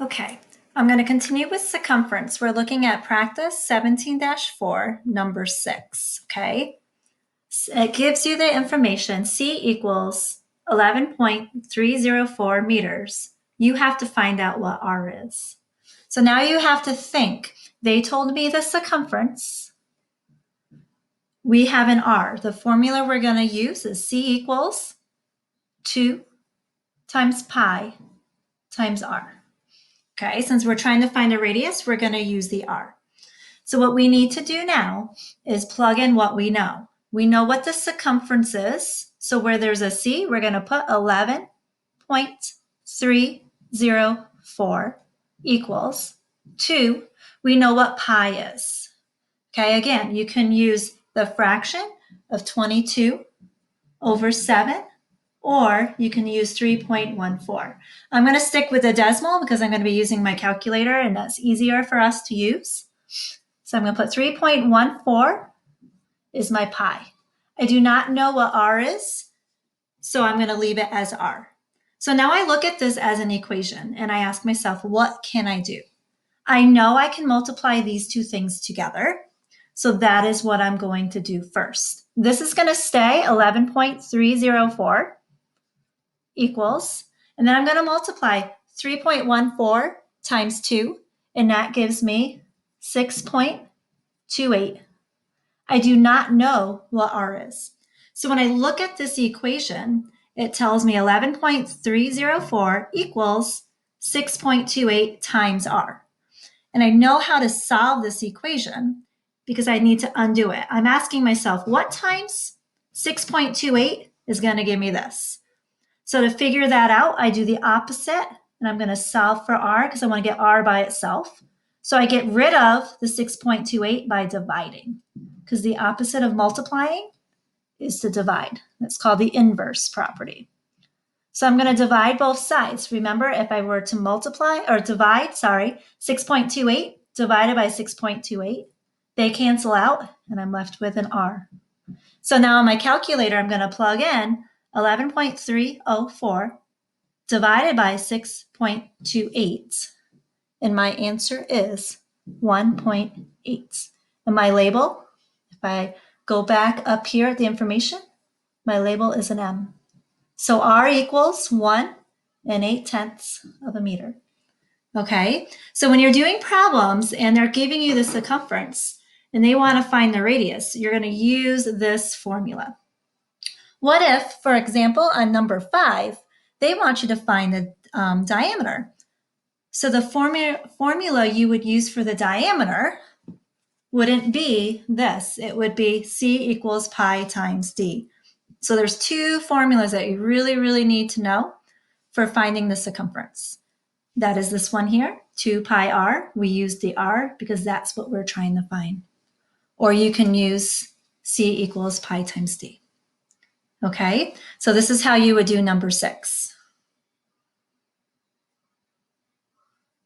Okay, I'm going to continue with circumference. We're looking at practice 17-4, number 6, okay? It gives you the information, C equals 11.304 meters. You have to find out what R is. So now you have to think. They told me the circumference. We have an R. The formula we're going to use is C equals 2 times pi times R. Okay, since we're trying to find a radius, we're going to use the R. So what we need to do now is plug in what we know. We know what the circumference is. So where there's a C, we're going to put 11.304 equals 2. We know what pi is. Okay, again, you can use the fraction of 22 over 7, or you can use 3.14. I'm going to stick with the decimal because I'm going to be using my calculator and that's easier for us to use. So I'm going to put 3.14 is my pi. I do not know what R is, so I'm going to leave it as R. So now I look at this as an equation and I ask myself, what can I do? I know I can multiply these two things together. So that is what I'm going to do first. This is going to stay 11.304 equals, and then I'm going to multiply 3.14 times 2, and that gives me 6.28. I do not know what R is. So when I look at this equation, it tells me 11.304 equals 6.28 times R. And I know how to solve this equation because I need to undo it. I'm asking myself, what times 6.28 is going to give me this? So to figure that out, I do the opposite, and I'm going to solve for R because I want to get R by itself. So I get rid of the 6.28 by dividing, because the opposite of multiplying is to divide. That's called the inverse property. So I'm going to divide both sides. Remember, if I were to divide 6.28 divided by 6.28, they cancel out, and I'm left with an R. So now on my calculator, I'm going to plug in 11.304 divided by 6.28, and my answer is 1.8. And my label, if I go back up here at the information, my label is an M. So R equals 1 8/10 of a meter. Okay, so when you're doing problems and they're giving you the circumference and they want to find the radius, you're going to use this formula. What if, for example, on number 5, they want you to find the diameter? So the formula you would use for the diameter wouldn't be this. It would be C equals pi times D. So there's two formulas that you really, really need to know for finding the circumference. That is this one here, 2 pi r. We use the r because that's what we're trying to find. Or you can use C equals pi times D. Okay, so this is how you would do number 6.